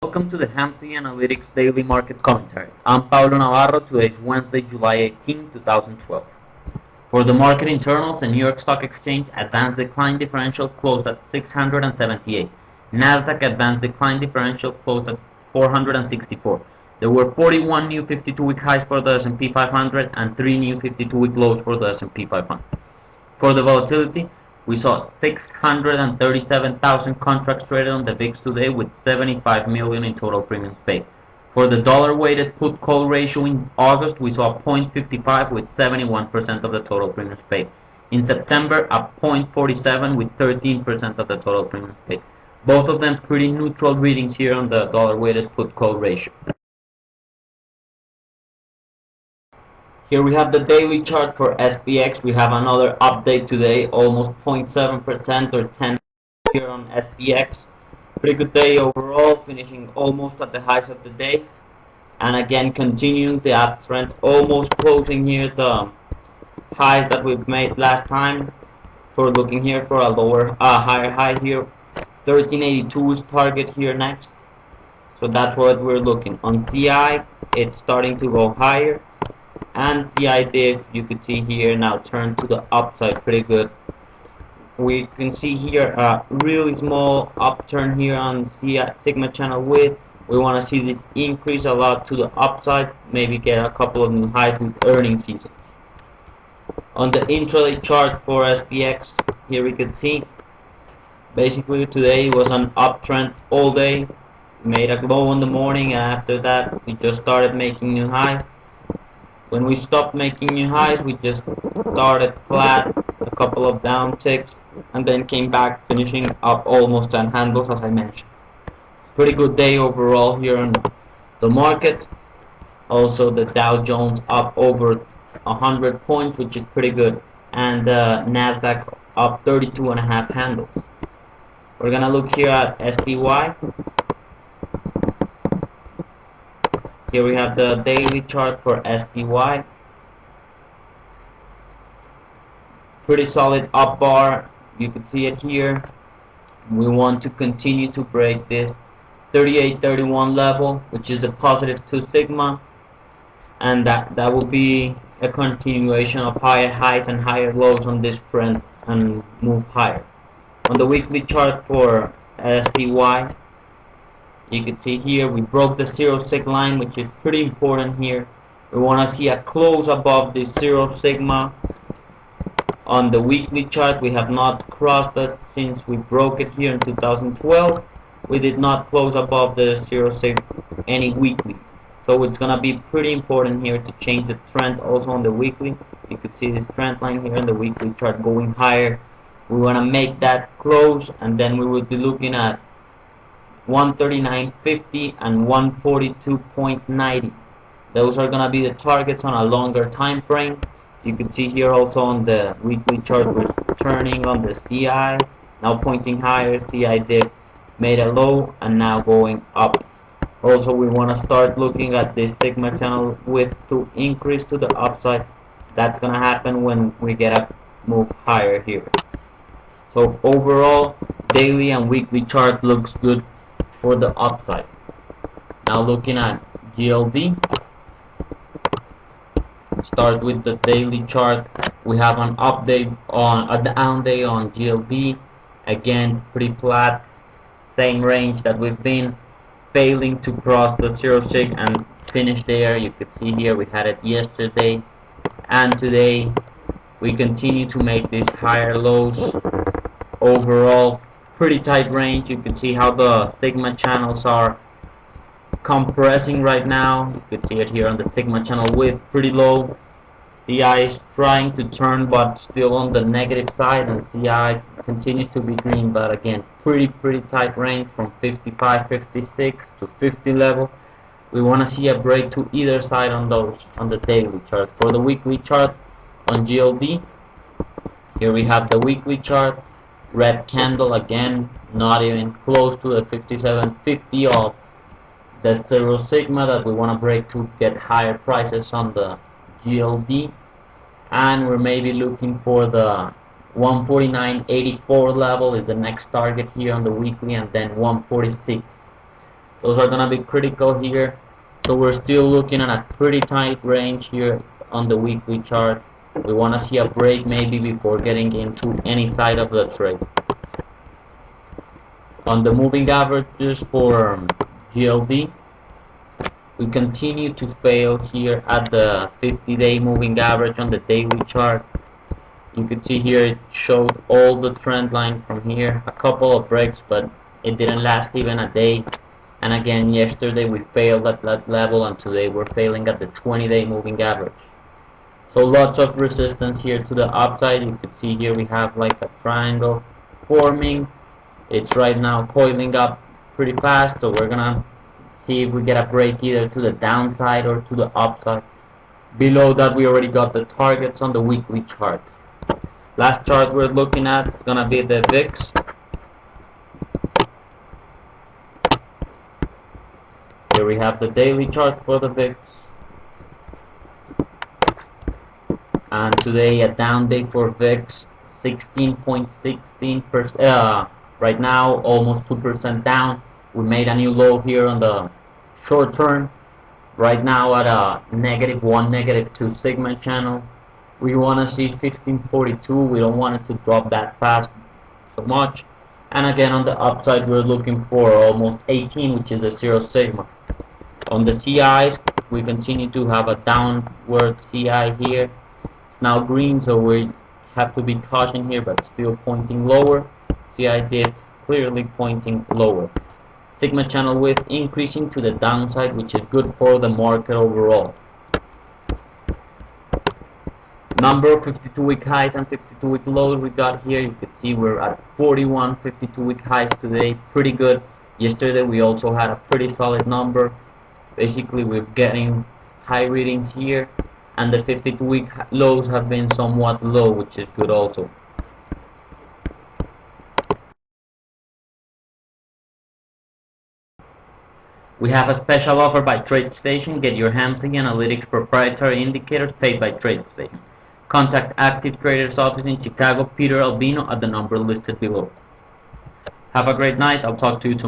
Welcome to the Hamsi Analytics Daily Market Commentary. I'm Paulo Navarro. Today is Wednesday, July 18, 2012. For the market internals, the New York Stock Exchange advanced decline differential closed at 678. Nasdaq advanced decline differential closed at 464. There were 41 new 52-week highs for the S&P 500 and 3 new 52-week lows for the S&P 500. For the volatility, we saw 637,000 contracts traded on the VIX today with 75 million in total premiums paid. For the dollar-weighted put-call ratio in August, we saw 0.55 with 71% of the total premiums paid. In September, a 0.47 with 13% of the total premiums paid. Both of them pretty neutral readings here on the dollar-weighted put-call ratio. Here we have the daily chart for SPX. We have another update today, almost 0.7% or 10 here on SPX. Pretty good day overall, finishing almost at the highs of the day. And again, continuing the uptrend, almost closing here the highs that we've made last time. For looking here for a higher high here. 1382 is target here next. So that's what we're looking. On CI, it's starting to go higher. And CI diff, you could see here now turn to the upside pretty good. We can see here a really small upturn here on CI Sigma channel width. We want to see this increase a lot to the upside, maybe get a couple of new highs with earnings season. On the intraday chart for SPX, here we can see basically today was an uptrend all day. We made a low in the morning, and after that we just started making new highs. When we stopped making new highs, we just started flat, a couple of down ticks, and then came back finishing up almost 10 handles as I mentioned. Pretty good day overall here on the market. Also the Dow Jones up over 100 points, which is pretty good, and Nasdaq up 32.5 handles. We're gonna look here at SPY. Here we have the daily chart for SPY. Pretty solid up bar. You can see it here. We want to continue to break this 38.31 level, which is the positive 2 sigma, and that will be a continuation of higher highs and higher lows on this trend and move higher. On the weekly chart for SPY, you can see here we broke the 0 sigma line, which is pretty important here. We want to see a close above the 0 sigma. On the weekly chart, we have not crossed it since we broke it here in 2012. We did not close above the 0 sigma any weekly. So it's going to be pretty important here to change the trend also on the weekly. You can see this trend line here on the weekly chart going higher. We want to make that close, and then we will be looking at 139.50 and 142.90. Those are going to be the targets on a longer time frame. You can see here also on the weekly chart we're turning on the CI, now pointing higher. CI dip, made a low, and now going up. Also, we want to start looking at this Sigma channel width to increase to the upside. That's going to happen when we get a move higher here. So overall, daily and weekly chart looks good for the upside. Now looking at GLD, start with the daily chart. We have an update on a down day on GLD. Again, pretty flat, same range that we've been failing to cross the 0 sig and finish there. You could see here we had it yesterday and today. We continue to make these higher lows. Overall, pretty tight range. You can see how the Sigma channels are compressing right now. You can see it here on the Sigma channel width, pretty low. CI is trying to turn, but still on the negative side, and CI continues to be green, but again, pretty tight range from 55, 56 to 50 level. We want to see a break to either side on those on the daily chart. For the weekly chart on GLD, here we have the weekly chart. Red candle again, not even close to the 57.50 of the 0 sigma that we want to break to get higher prices on the GLD, and we're maybe looking for the 149.84 level is the next target here on the weekly, and then 146. Those are gonna be critical here. So we're still looking at a pretty tight range here on the weekly chart. We want to see a break maybe before getting into any side of the trade. On the moving averages for GLD, we continue to fail here at the 50-day moving average on the daily chart. You can see here it showed all the trend line from here, a couple of breaks, but it didn't last even a day. And again, yesterday we failed at that level, and today we're failing at the 20-day moving average. So lots of resistance here to the upside. You can see here we have like a triangle forming. It's right now coiling up pretty fast, so we're gonna see if we get a break either to the downside or to the upside. Below that, we already got the targets on the weekly chart. Last chart we're looking at is gonna be the VIX. Here we have the daily chart for the VIX. And today a down day for VIX, 16.16%. Right now, almost 2% down. We made a new low here on the short term. Right now at a -1, -2 sigma channel. We want to see 1542. We don't want it to drop that fast so much. And again, on the upside, we're looking for almost 18, which is the 0 sigma. On the CIs, we continue to have a downward CI here. It's now green, so we have to be cautious here, but still pointing lower. CI diff clearly pointing lower. Sigma channel width increasing to the downside, which is good for the market overall. Number of 52-week highs and 52-week lows we got here. You can see we're at 41 52-week highs today. Pretty good. Yesterday we also had a pretty solid number. Basically we're getting high readings here, and the 52-week lows have been somewhat low, which is good also. We have a special offer by TradeStation. Get your Hamsing Analytics proprietary indicators paid by TradeStation. Contact Active Traders office in Chicago, Peter Albino, at the number listed below. Have a great night. I'll talk to you tomorrow.